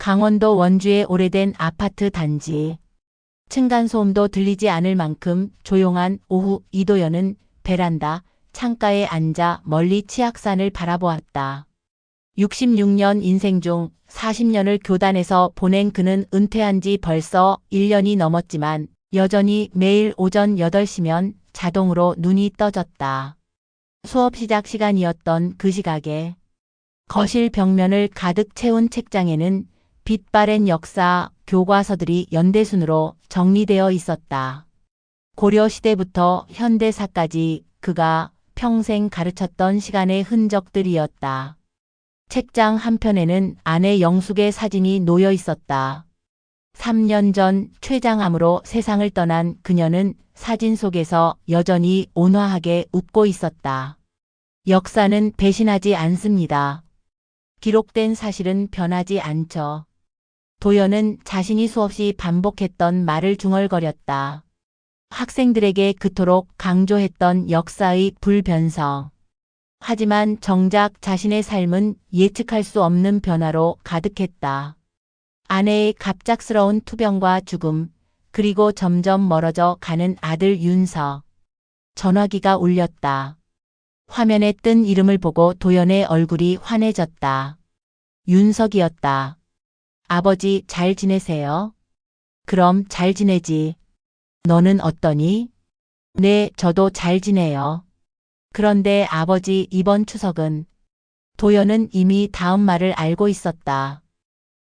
강원도 원주의 오래된 아파트 단지. 층간소음도 들리지 않을 만큼 조용한 오후 이도연은 베란다 창가에 앉아 멀리 치악산을 바라보았다. 66년 인생 중 40년을 교단에서 보낸 그는 은퇴한 지 벌써 1년이 넘었지만 여전히 매일 오전 8시면 자동으로 눈이 떠졌다. 수업 시작 시간이었던 그 시각에 거실 벽면을 가득 채운 책장에는 빛바랜 역사 교과서들이 연대순으로 정리되어 있었다. 고려시대부터 현대사까지 그가 평생 가르쳤던 시간의 흔적들이었다. 책장 한편에는 아내 영숙의 사진이 놓여 있었다. 3년 전 췌장암으로 세상을 떠난 그녀는 사진 속에서 여전히 온화하게 웃고 있었다. 역사는 배신하지 않습니다. 기록된 사실은 변하지 않죠. 도연은 자신이 수없이 반복했던 말을 중얼거렸다. 학생들에게 그토록 강조했던 역사의 불변성. 하지만 정작 자신의 삶은 예측할 수 없는 변화로 가득했다. 아내의 갑작스러운 투병과 죽음, 그리고 점점 멀어져 가는 아들 윤석. 전화기가 울렸다. 화면에 뜬 이름을 보고 도연의 얼굴이 환해졌다. 윤석이었다. 아버지 잘 지내세요? 그럼 잘 지내지. 너는 어떠니? 네, 저도 잘 지내요. 그런데 아버지 이번 추석은? 도연은 이미 다음 말을 알고 있었다.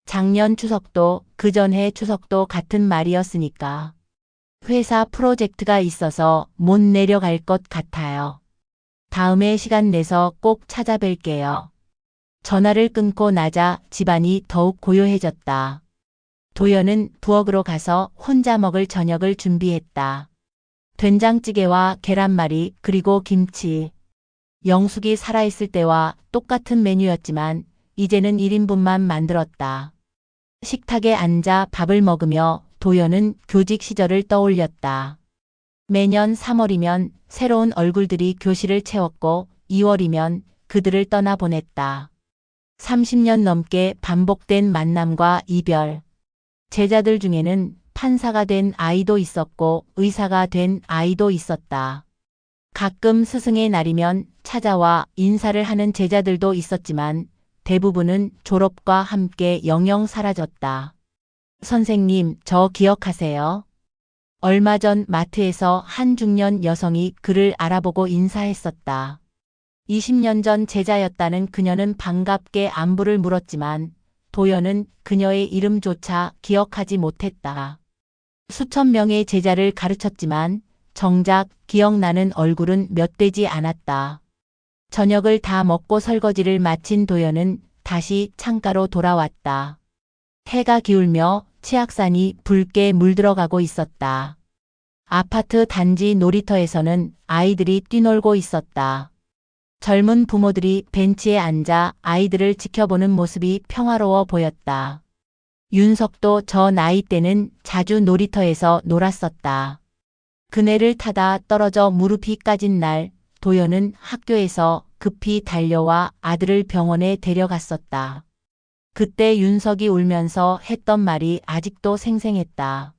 작년 추석도 그 전해 추석도 같은 말이었으니까. 회사 프로젝트가 있어서 못 내려갈 것 같아요. 다음에 시간 내서 꼭 찾아뵐게요. 전화를 끊고 나자 집안이 더욱 고요해졌다. 도연은 부엌으로 가서 혼자 먹을 저녁을 준비했다. 된장찌개와 계란말이 그리고 김치. 영숙이 살아있을 때와 똑같은 메뉴였지만 이제는 1인분만 만들었다. 식탁에 앉아 밥을 먹으며 도연은 교직 시절을 떠올렸다. 매년 3월이면 새로운 얼굴들이 교실을 채웠고 2월이면 그들을 떠나보냈다. 30년 넘게 반복된 만남과 이별. 제자들 중에는 판사가 된 아이도 있었고 의사가 된 아이도 있었다. 가끔 스승의 날이면 찾아와 인사를 하는 제자들도 있었지만 대부분은 졸업과 함께 영영 사라졌다. 선생님, 저 기억하세요? 얼마 전 마트에서 한 중년 여성이 그를 알아보고 인사했었다. 20년 전 제자였다는 그녀는 반갑게 안부를 물었지만 도연은 그녀의 이름조차 기억하지 못했다. 수천 명의 제자를 가르쳤지만 정작 기억나는 얼굴은 몇 되지 않았다. 저녁을 다 먹고 설거지를 마친 도연은 다시 창가로 돌아왔다. 해가 기울며 치악산이 붉게 물들어가고 있었다. 아파트 단지 놀이터에서는 아이들이 뛰놀고 있었다. 젊은 부모들이 벤치에 앉아 아이들을 지켜보는 모습이 평화로워 보였다. 윤석도 저 나이 때는 자주 놀이터에서 놀았었다. 그네를 타다 떨어져 무릎이 까진 날 도연은 학교에서 급히 달려와 아들을 병원에 데려갔었다. 그때 윤석이 울면서 했던 말이 아직도 생생했다.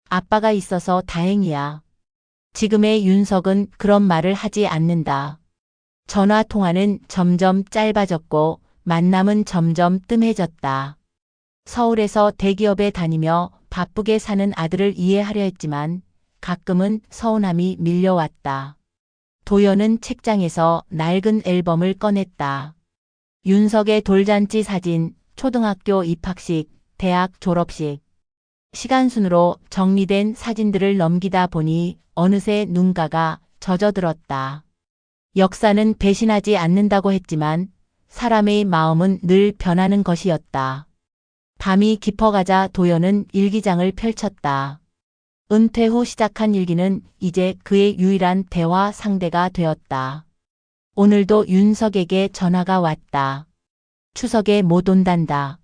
아빠가 있어서 다행이야. 지금의 윤석은 그런 말을 하지 않는다. 전화 통화는 점점 짧아졌고 만남은 점점 뜸해졌다. 서울에서 대기업에 다니며 바쁘게 사는 아들을 이해하려 했지만 가끔은 서운함이 밀려왔다. 도연은 책장에서 낡은 앨범을 꺼냈다. 윤석의 돌잔치 사진, 초등학교 입학식, 대학 졸업식. 시간순으로 정리된 사진들을 넘기다 보니 어느새 눈가가 젖어들었다. 역사는 배신하지 않는다고 했지만 사람의 마음은 늘 변하는 것이었다. 밤이 깊어가자 도연은 일기장을 펼쳤다. 은퇴 후 시작한 일기는 이제 그의 유일한 대화 상대가 되었다. 오늘도 윤석에게 전화가 왔다. 추석에 못 온단다.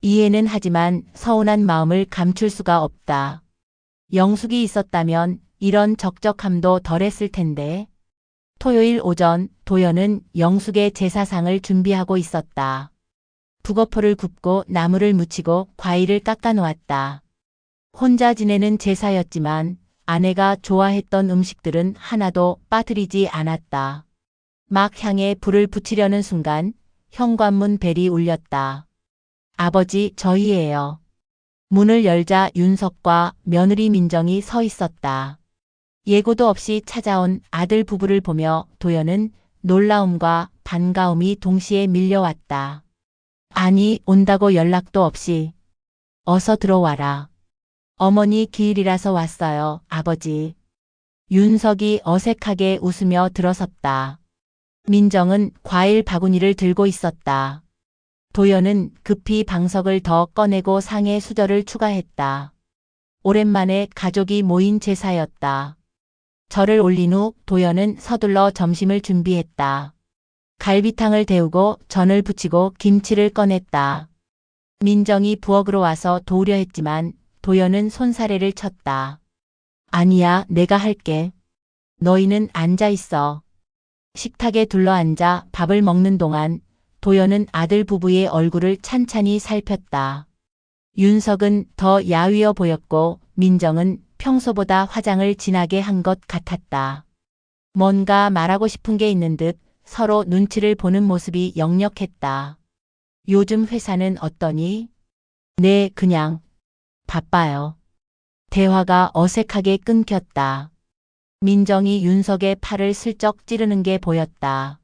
이해는 하지만 서운한 마음을 감출 수가 없다. 영숙이 있었다면 이런 적적함도 덜했을 텐데. 토요일 오전 도연은 영숙의 제사상을 준비하고 있었다. 북어포를 굽고 나물을 무치고 과일을 깎아 놓았다. 혼자 지내는 제사였지만 아내가 좋아했던 음식들은 하나도 빠뜨리지 않았다. 막 향에 불을 붙이려는 순간 현관문 벨이 울렸다. 아버지, 저희예요. 문을 열자 윤석과 며느리 민정이 서 있었다. 예고도 없이 찾아온 아들 부부를 보며 도연은 놀라움과 반가움이 동시에 밀려왔다. 아니, 온다고 연락도 없이. 어서 들어와라. 어머니 기일이라서 왔어요, 아버지. 윤석이 어색하게 웃으며 들어섰다. 민정은 과일 바구니를 들고 있었다. 도연은 급히 방석을 더 꺼내고 상에 수저를 추가했다. 오랜만에 가족이 모인 제사였다. 절을 올린 후 도연은 서둘러 점심을 준비했다. 갈비탕을 데우고 전을 부치고 김치를 꺼냈다. 민정이 부엌으로 와서 도우려 했지만 도연은 손사래를 쳤다. 아니야, 내가 할게. 너희는 앉아 있어. 식탁에 둘러앉아 밥을 먹는 동안 도연은 아들 부부의 얼굴을 찬찬히 살폈다. 윤석은 더 야위어 보였고 민정은 평소보다 화장을 진하게 한 것 같았다. 뭔가 말하고 싶은 게 있는 듯 서로 눈치를 보는 모습이 역력했다. 요즘 회사는 어떠니? 네, 그냥 바빠요. 대화가 어색하게 끊겼다. 민정이 윤석의 팔을 슬쩍 찌르는 게 보였다.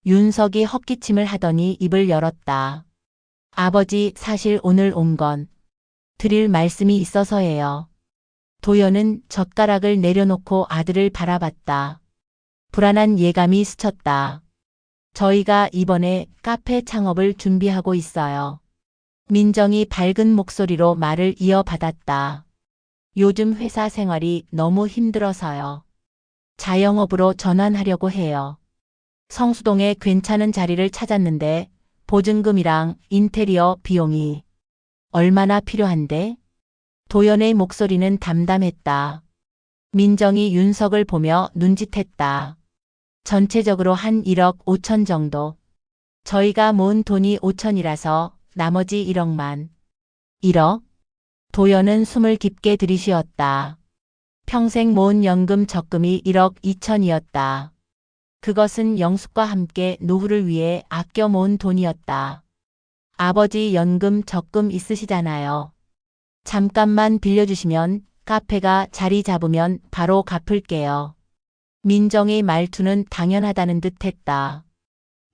윤석이 헛기침을 하더니 입을 열었다. 아버지, 사실 오늘 온 건 드릴 말씀이 있어서예요. 도연은 젓가락을 내려놓고 아들을 바라봤다. 불안한 예감이 스쳤다. 저희가 이번에 카페 창업을 준비하고 있어요. 민정이 밝은 목소리로 말을 이어받았다. 요즘 회사 생활이 너무 힘들어서요. 자영업으로 전환하려고 해요. 성수동에 괜찮은 자리를 찾았는데 보증금이랑 인테리어 비용이 얼마나 필요한데? 도연의 목소리는 담담했다. 민정이 윤석을 보며 눈짓했다. 전체적으로 한 1억 5천 정도. 저희가 모은 돈이 5천이라서 나머지 1억만. 1억? 도연은 숨을 깊게 들이쉬었다. 평생 모은 연금 적금이 1억 2천이었다. 그것은 영숙과 함께 노후를 위해 아껴 모은 돈이었다. 아버지 연금 적금 있으시잖아요. 잠깐만 빌려주시면 카페가 자리 잡으면 바로 갚을게요. 민정의 말투는 당연하다는 듯 했다.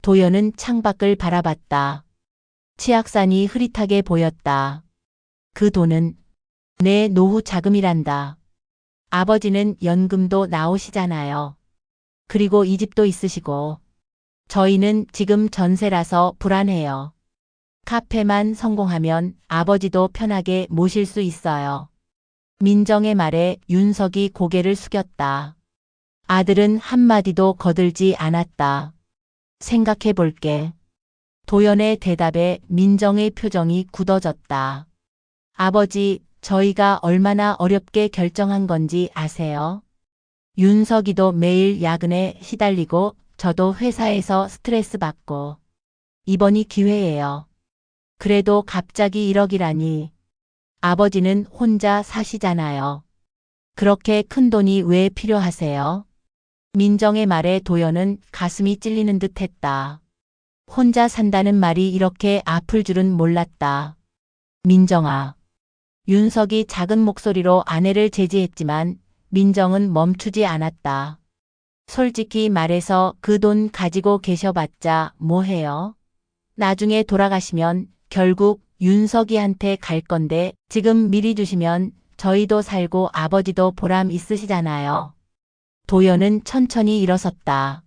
도연은 창밖을 바라봤다. 치악산이 흐릿하게 보였다. 그 돈은 내 노후 자금이란다. 아버지는 연금도 나오시잖아요. 그리고 이 집도 있으시고. 저희는 지금 전세라서 불안해요. 카페만 성공하면 아버지도 편하게 모실 수 있어요. 민정의 말에 윤석이 고개를 숙였다. 아들은 한마디도 거들지 않았다. 생각해 볼게. 도연의 대답에 민정의 표정이 굳어졌다. 아버지, 저희가 얼마나 어렵게 결정한 건지 아세요? 윤석이도 매일 야근에 시달리고 저도 회사에서 스트레스 받고 이번이 기회예요. 그래도 갑자기 1억이라니. 아버지는 혼자 사시잖아요. 그렇게 큰 돈이 왜 필요하세요? 민정의 말에 도연은 가슴이 찔리는 듯 했다. 혼자 산다는 말이 이렇게 아플 줄은 몰랐다. 민정아. 윤석이 작은 목소리로 아내를 제지했지만 민정은 멈추지 않았다. 솔직히 말해서 그 돈 가지고 계셔봤자 뭐해요? 나중에 돌아가시면 결국 윤석이한테 갈 건데 지금 미리 주시면 저희도 살고 아버지도 보람 있으시잖아요. 도연은 천천히 일어섰다.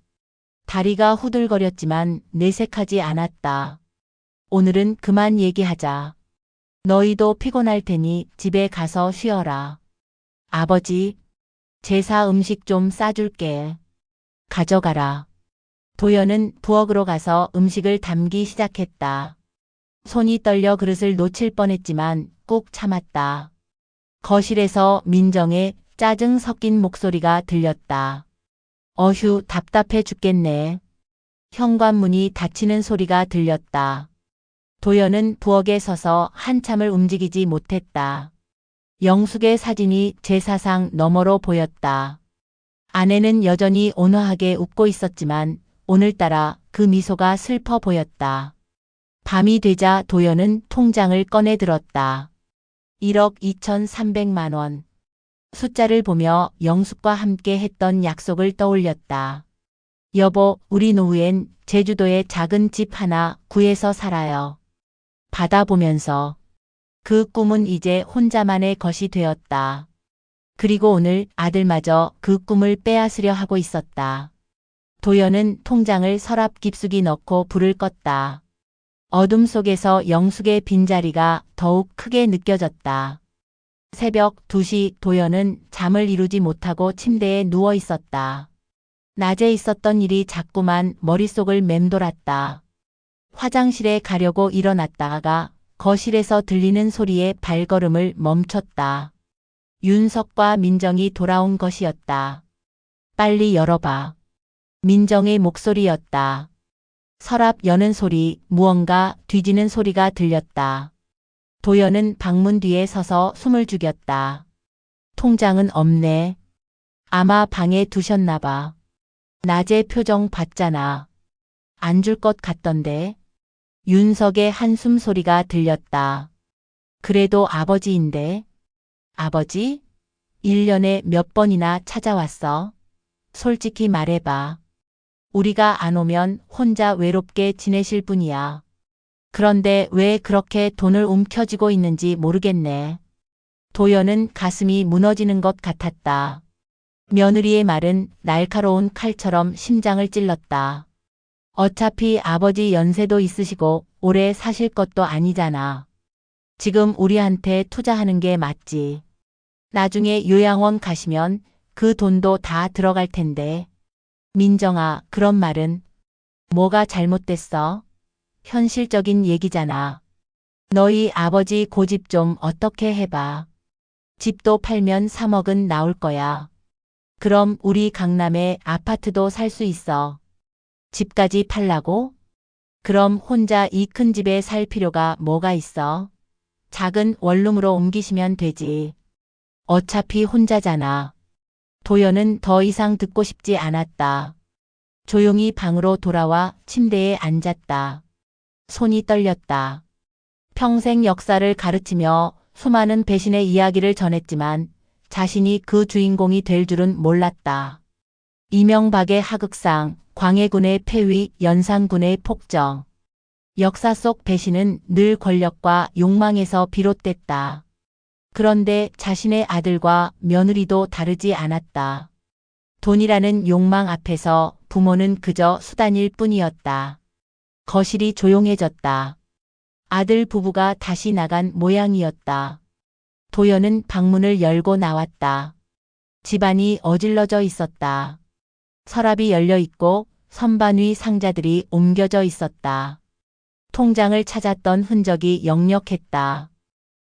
다리가 후들거렸지만 내색하지 않았다. 오늘은 그만 얘기하자. 너희도 피곤할 테니 집에 가서 쉬어라. 아버지, 제사 음식 좀 싸줄게. 가져가라. 도연은 부엌으로 가서 음식을 담기 시작했다. 손이 떨려 그릇을 놓칠 뻔했지만 꾹 참았다. 거실에서 민정의 짜증 섞인 목소리가 들렸다. 어휴, 답답해 죽겠네. 현관문이 닫히는 소리가 들렸다. 도연은 부엌에 서서 한참을 움직이지 못했다. 영숙의 사진이 제사상 너머로 보였다. 아내는 여전히 온화하게 웃고 있었지만 오늘따라 그 미소가 슬퍼 보였다. 밤이 되자 도연은 통장을 꺼내 들었다. 1억 2,300만 원. 숫자를 보며 영숙과 함께 했던 약속을 떠올렸다. 여보, 우리 노후엔 제주도에 작은 집 하나 구해서 살아요. 받아보면서 그 꿈은 이제 혼자만의 것이 되었다. 그리고 오늘 아들마저 그 꿈을 빼앗으려 하고 있었다. 도연은 통장을 서랍 깊숙이 넣고 불을 껐다. 어둠 속에서 영숙의 빈자리가 더욱 크게 느껴졌다. 새벽 2시 도연은 잠을 이루지 못하고 침대에 누워 있었다. 낮에 있었던 일이 자꾸만 머릿속을 맴돌았다. 화장실에 가려고 일어났다가 거실에서 들리는 소리에 발걸음을 멈췄다. 윤석과 민정이 돌아온 것이었다. 빨리 열어봐. 민정의 목소리였다. 서랍 여는 소리, 무언가 뒤지는 소리가 들렸다. 도연은 방문 뒤에 서서 숨을 죽였다. 통장은 없네. 아마 방에 두셨나 봐. 낮에 표정 봤잖아. 안 줄 것 같던데. 윤석의 한숨 소리가 들렸다. 그래도 아버지인데. 아버지? 1년에 몇 번이나 찾아왔어? 솔직히 말해봐. 우리가 안 오면 혼자 외롭게 지내실 뿐이야. 그런데 왜 그렇게 돈을 움켜쥐고 있는지 모르겠네. 도연은 가슴이 무너지는 것 같았다. 며느리의 말은 날카로운 칼처럼 심장을 찔렀다. 어차피 아버지 연세도 있으시고 오래 사실 것도 아니잖아. 지금 우리한테 투자하는 게 맞지. 나중에 요양원 가시면 그 돈도 다 들어갈 텐데. 민정아, 그런 말은 뭐가 잘못됐어? 현실적인 얘기잖아. 너희 아버지 고집 좀 어떻게 해봐. 집도 팔면 3억은 나올 거야. 그럼 우리 강남에 아파트도 살 수 있어. 집까지 팔라고? 그럼 혼자 이 큰 집에 살 필요가 뭐가 있어? 작은 원룸으로 옮기시면 되지. 어차피 혼자잖아. 도연은 더 이상 듣고 싶지 않았다. 조용히 방으로 돌아와 침대에 앉았다. 손이 떨렸다. 평생 역사를 가르치며 수많은 배신의 이야기를 전했지만 자신이 그 주인공이 될 줄은 몰랐다. 이명박의 하극상, 광해군의 폐위, 연산군의 폭정. 역사 속 배신은 늘 권력과 욕망에서 비롯됐다. 그런데 자신의 아들과 며느리도 다르지 않았다. 돈이라는 욕망 앞에서 부모는 그저 수단일 뿐이었다. 거실이 조용해졌다. 아들 부부가 다시 나간 모양이었다. 도연은 방문을 열고 나왔다. 집안이 어질러져 있었다. 서랍이 열려 있고 선반 위 상자들이 옮겨져 있었다. 통장을 찾았던 흔적이 역력했다.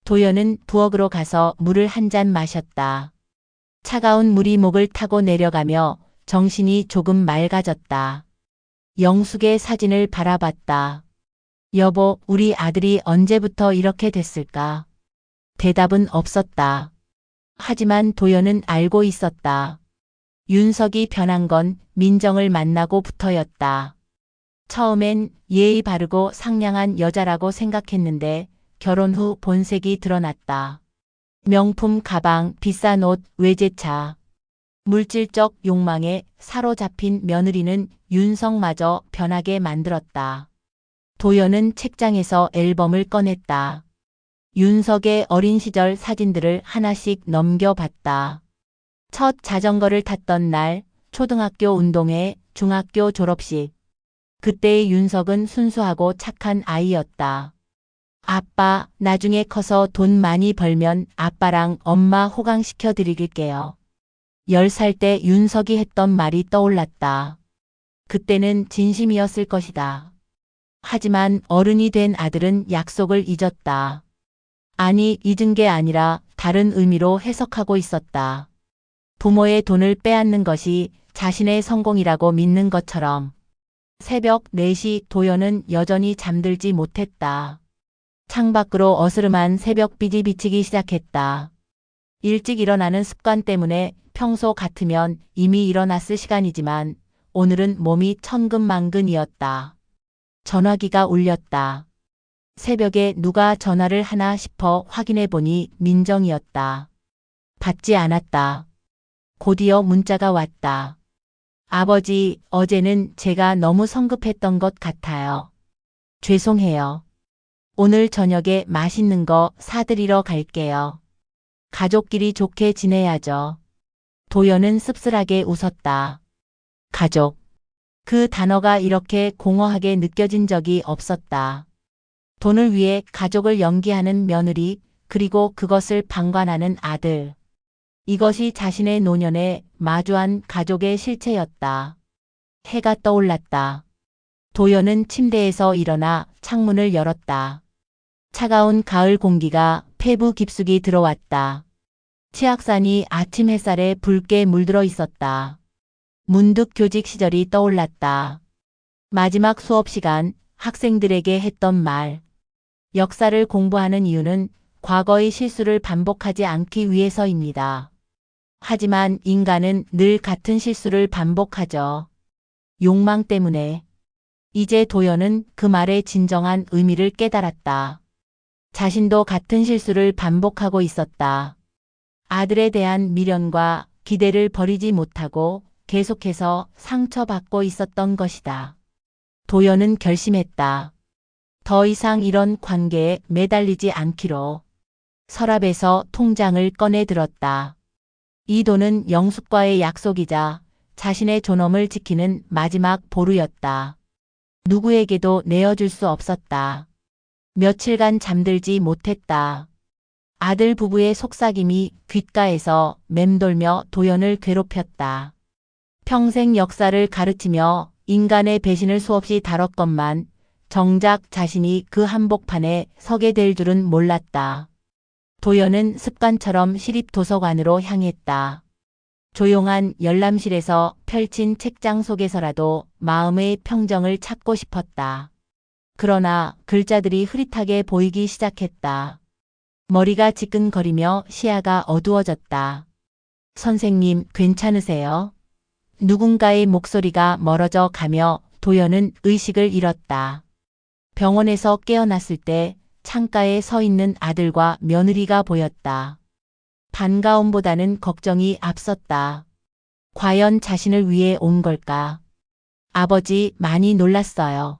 도연은 부엌으로 가서 물을 한 잔 마셨다. 차가운 물이 목을 타고 내려가며 정신이 조금 맑아졌다. 영숙의 사진을 바라봤다. 여보, 우리 아들이 언제부터 이렇게 됐을까? 대답은 없었다. 하지만 도연은 알고 있었다. 윤석이 변한 건 민정을 만나고부터였다. 처음엔 예의 바르고 상냥한 여자라고 생각했는데 결혼 후 본색이 드러났다. 명품 가방, 비싼 옷, 외제차. 물질적 욕망에 사로잡힌 며느리는 윤석마저 변하게 만들었다. 도연은 책장에서 앨범을 꺼냈다. 윤석의 어린 시절 사진들을 하나씩 넘겨봤다. 첫 자전거를 탔던 날, 초등학교 운동회, 중학교 졸업식. 그때의 윤석은 순수하고 착한 아이였다. 아빠, 나중에 커서 돈 많이 벌면 아빠랑 엄마 호강시켜 드릴게요. 10살 때 윤석이 했던 말이 떠올랐다. 그때는 진심이었을 것이다. 하지만 어른이 된 아들은 약속을 잊었다. 아니, 잊은 게 아니라 다른 의미로 해석하고 있었다. 부모의 돈을 빼앗는 것이 자신의 성공이라고 믿는 것처럼. 새벽 4시 도연은 여전히 잠들지 못했다. 창밖으로 어스름한 새벽빛이 비치기 시작했다. 일찍 일어나는 습관 때문에 평소 같으면 이미 일어났을 시간이지만 오늘은 몸이 천근만근이었다. 전화기가 울렸다. 새벽에 누가 전화를 하나 싶어 확인해 보니 민정이었다. 받지 않았다. 곧이어 문자가 왔다. 아버지, 어제는 제가 너무 성급했던 것 같아요. 죄송해요. 오늘 저녁에 맛있는 거 사드리러 갈게요. 가족끼리 좋게 지내야죠. 도연은 씁쓸하게 웃었다. 가족. 그 단어가 이렇게 공허하게 느껴진 적이 없었다. 돈을 위해 가족을 연기하는 며느리, 그리고 그것을 방관하는 아들. 이것이 자신의 노년에 마주한 가족의 실체였다. 해가 떠올랐다. 도연은 침대에서 일어나 창문을 열었다. 차가운 가을 공기가 폐부 깊숙이 들어왔다. 치악산이 아침 햇살에 붉게 물들어 있었다. 문득 교직 시절이 떠올랐다. 마지막 수업 시간 학생들에게 했던 말. 역사를 공부하는 이유는 과거의 실수를 반복하지 않기 위해서입니다. 하지만 인간은 늘 같은 실수를 반복하죠. 욕망 때문에. 이제 도연은 그 말의 진정한 의미를 깨달았다. 자신도 같은 실수를 반복하고 있었다. 아들에 대한 미련과 기대를 버리지 못하고 계속해서 상처받고 있었던 것이다. 도연은 결심했다. 더 이상 이런 관계에 매달리지 않기로. 서랍에서 통장을 꺼내 들었다. 이 돈은 영숙과의 약속이자 자신의 존엄을 지키는 마지막 보루였다. 누구에게도 내어줄 수 없었다. 며칠간 잠들지 못했다. 아들 부부의 속삭임이 귓가에서 맴돌며 도연을 괴롭혔다. 평생 역사를 가르치며 인간의 배신을 수없이 다뤘건만 정작 자신이 그 한복판에 서게 될 줄은 몰랐다. 도연은 습관처럼 시립도서관으로 향했다. 조용한 열람실에서 펼친 책장 속에서라도 마음의 평정을 찾고 싶었다. 그러나 글자들이 흐릿하게 보이기 시작했다. 머리가 지끈거리며 시야가 어두워졌다. 선생님, 괜찮으세요? 누군가의 목소리가 멀어져 가며 도연은 의식을 잃었다. 병원에서 깨어났을 때 창가에 서 있는 아들과 며느리가 보였다. 반가움보다는 걱정이 앞섰다. 과연 자신을 위해 온 걸까? 아버지, 많이 놀랐어요.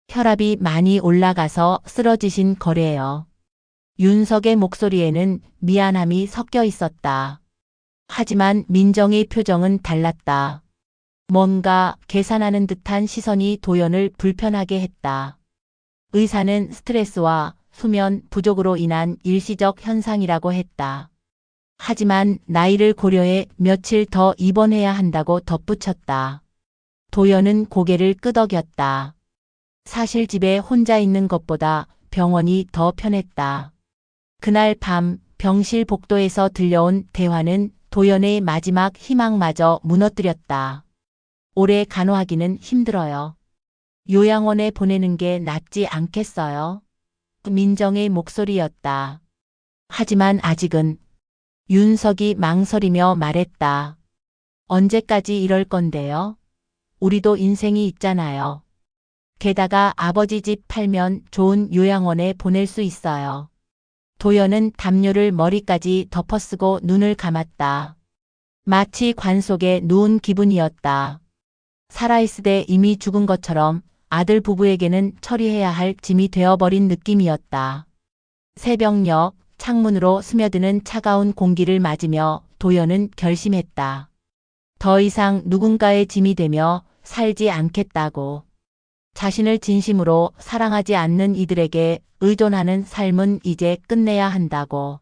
혈압이 많이 올라가서 쓰러지신 거래요. 윤석의 목소리에는 미안함이 섞여 있었다. 하지만 민정의 표정은 달랐다. 뭔가 계산하는 듯한 시선이 도연을 불편하게 했다. 의사는 스트레스와 수면 부족으로 인한 일시적 현상이라고 했다. 하지만 나이를 고려해 며칠 더 입원해야 한다고 덧붙였다. 도연은 고개를 끄덕였다. 사실 집에 혼자 있는 것보다 병원이 더 편했다. 그날 밤 병실 복도에서 들려온 대화는 도연의 마지막 희망마저 무너뜨렸다. 오래 간호하기는 힘들어요. 요양원에 보내는 게 낫지 않겠어요? 민정의 목소리였다. 하지만 아직은. 윤석이 망설이며 말했다. 언제까지 이럴 건데요? 우리도 인생이 있잖아요. 게다가 아버지 집 팔면 좋은 요양원에 보낼 수 있어요. 도연은 담요를 머리까지 덮어쓰고 눈을 감았다. 마치 관 속에 누운 기분이었다. 살아있을 때 이미 죽은 것처럼 아들 부부에게는 처리해야 할 짐이 되어버린 느낌이었다. 새벽녘 창문으로 스며드는 차가운 공기를 맞으며 도연은 결심했다. 더 이상 누군가의 짐이 되며 살지 않겠다고. 자신을 진심으로 사랑하지 않는 이들에게 의존하는 삶은 이제 끝내야 한다고.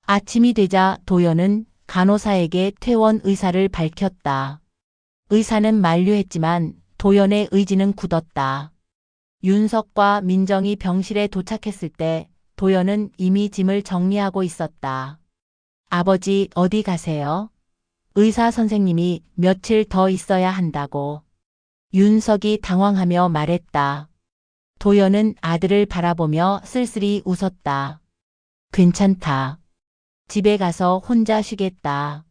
아침이 되자 도연은 간호사에게 퇴원 의사를 밝혔다. 의사는 만류했지만 도연의 의지는 굳었다. 윤석과 민정이 병실에 도착했을 때 도연은 이미 짐을 정리하고 있었다. 아버지, 어디 가세요? 의사 선생님이 며칠 더 있어야 한다고. 윤석이 당황하며 말했다. 도연은 아들을 바라보며 쓸쓸히 웃었다. 괜찮다. 집에 가서 혼자 쉬겠다.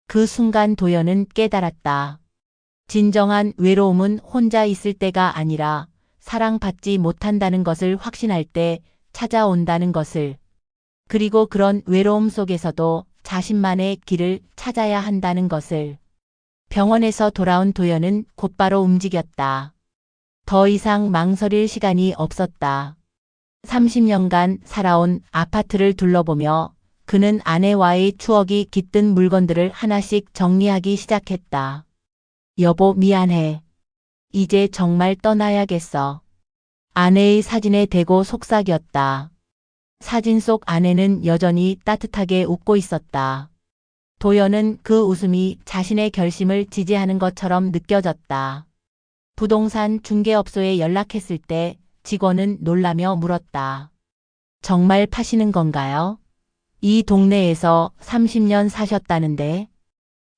그 순간 도연은 깨달았다. 진정한 외로움은 혼자 있을 때가 아니라 사랑받지 못한다는 것을 확신할 때 찾아온다는 것을. 그리고 그런 외로움 속에서도 자신만의 길을 찾아야 한다는 것을. 병원에서 돌아온 도연은 곧바로 움직였다. 더 이상 망설일 시간이 없었다. 30년간 살아온 아파트를 둘러보며 그는 아내와의 추억이 깃든 물건들을 하나씩 정리하기 시작했다. 여보, 미안해. 이제 정말 떠나야겠어. 아내의 사진에 대고 속삭였다. 사진 속 아내는 여전히 따뜻하게 웃고 있었다. 도연은 그 웃음이 자신의 결심을 지지하는 것처럼 느껴졌다. 부동산 중개업소에 연락했을 때 직원은 놀라며 물었다. 정말 파시는 건가요? 이 동네에서 30년 사셨다는데?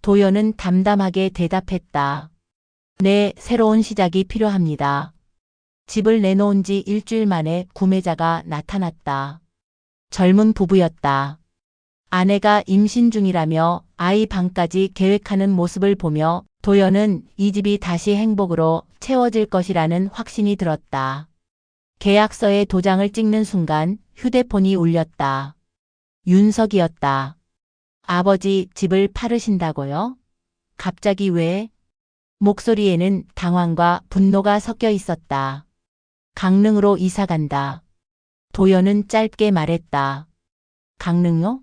도연은 담담하게 대답했다. 네, 새로운 시작이 필요합니다. 집을 내놓은 지 일주일 만에 구매자가 나타났다. 젊은 부부였다. 아내가 임신 중이라며 아이 방까지 계획하는 모습을 보며 도연은 이 집이 다시 행복으로 채워질 것이라는 확신이 들었다. 계약서에 도장을 찍는 순간 휴대폰이 울렸다. 윤석이었다. 아버지, 집을 팔으신다고요? 갑자기 왜? 목소리에는 당황과 분노가 섞여 있었다. 강릉으로 이사 간다. 도연은 짧게 말했다. 강릉요?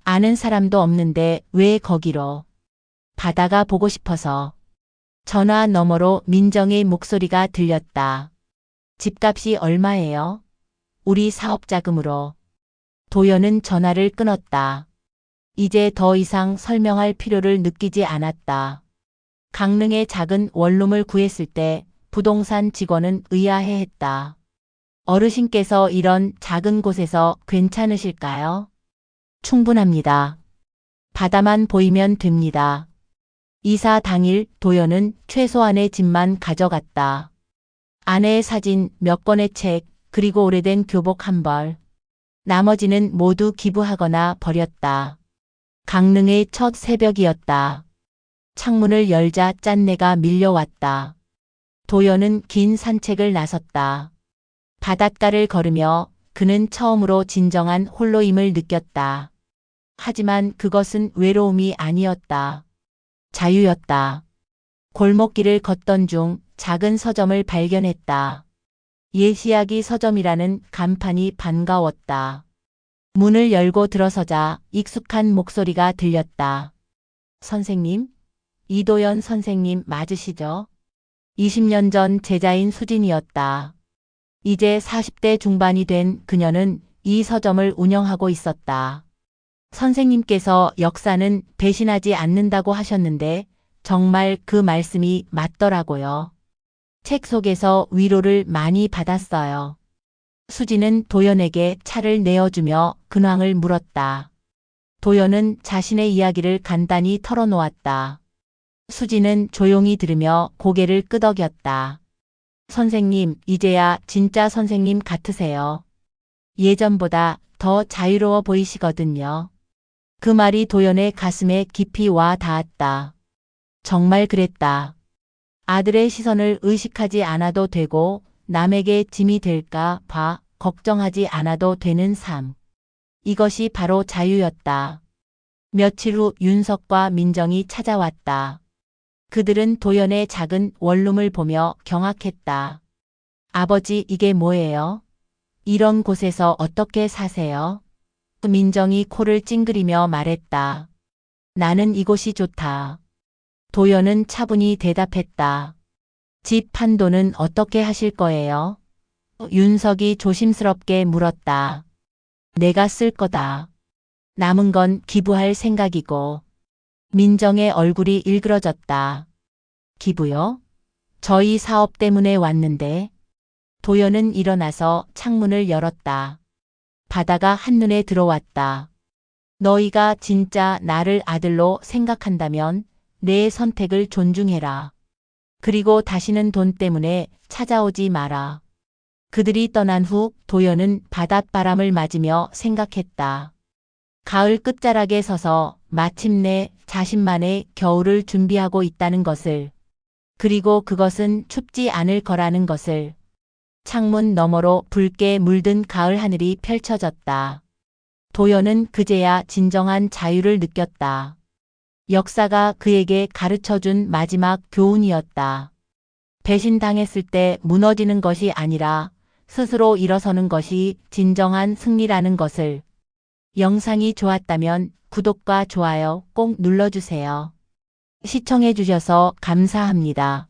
아는 사람도 없는데 왜 거기로? 바다가 보고 싶어서. 전화 너머로 민정의 목소리가 들렸다. 집값이 얼마예요? 우리 사업 자금으로. 도연은 전화를 끊었다. 이제 더 이상 설명할 필요를 느끼지 않았다. 강릉의 작은 원룸을 구했을 때 부동산 직원은 의아해했다. 어르신께서 이런 작은 곳에서 괜찮으실까요? 충분합니다. 바다만 보이면 됩니다. 이사 당일 도연은 최소한의 짐만 가져갔다. 아내의 사진, 몇 권의 책, 그리고 오래된 교복 한 벌. 나머지는 모두 기부하거나 버렸다. 강릉의 첫 새벽이었다. 창문을 열자 짠내가 밀려왔다. 도연은 긴 산책을 나섰다. 바닷가를 걸으며 그는 처음으로 진정한 홀로임을 느꼈다. 하지만 그것은 외로움이 아니었다. 자유였다. 골목길을 걷던 중 작은 서점을 발견했다. 예시야기 서점이라는 간판이 반가웠다. 문을 열고 들어서자 익숙한 목소리가 들렸다. 선생님? 이도연 선생님 맞으시죠? 20년 전 제자인 수진이었다. 이제 40대 중반이 된 그녀는 이 서점을 운영하고 있었다. 선생님께서 역사는 배신하지 않는다고 하셨는데 정말 그 말씀이 맞더라고요. 책 속에서 위로를 많이 받았어요. 수지는 도연에게 차를 내어주며 근황을 물었다. 도연은 자신의 이야기를 간단히 털어놓았다. 수지는 조용히 들으며 고개를 끄덕였다. 선생님, 이제야 진짜 선생님 같으세요. 예전보다 더 자유로워 보이시거든요. 그 말이 도연의 가슴에 깊이 와 닿았다. 정말 그랬다. 아들의 시선을 의식하지 않아도 되고 남에게 짐이 될까 봐 걱정하지 않아도 되는 삶. 이것이 바로 자유였다. 며칠 후 윤석과 민정이 찾아왔다. 그들은 도연의 작은 원룸을 보며 경악했다. 아버지, 이게 뭐예요? 이런 곳에서 어떻게 사세요? 민정이 코를 찡그리며 말했다. 나는 이곳이 좋다. 도연은 차분히 대답했다. 집 판도는 어떻게 하실 거예요? 윤석이 조심스럽게 물었다. 내가 쓸 거다. 남은 건 기부할 생각이고. 민정의 얼굴이 일그러졌다. 기부요? 저희 사업 때문에 왔는데. 도연은 일어나서 창문을 열었다. 바다가 한눈에 들어왔다. 너희가 진짜 나를 아들로 생각한다면 내 선택을 존중해라. 그리고 다시는 돈 때문에 찾아오지 마라. 그들이 떠난 후 도연은 바닷바람을 맞으며 생각했다. 가을 끝자락에 서서 마침내 자신만의 겨울을 준비하고 있다는 것을, 그리고 그것은 춥지 않을 거라는 것을. 창문 너머로 붉게 물든 가을 하늘이 펼쳐졌다. 도연은 그제야 진정한 자유를 느꼈다. 역사가 그에게 가르쳐준 마지막 교훈이었다. 배신당했을 때 무너지는 것이 아니라 스스로 일어서는 것이 진정한 승리라는 것을. 영상이 좋았다면 구독과 좋아요 꼭 눌러주세요. 시청해주셔서 감사합니다.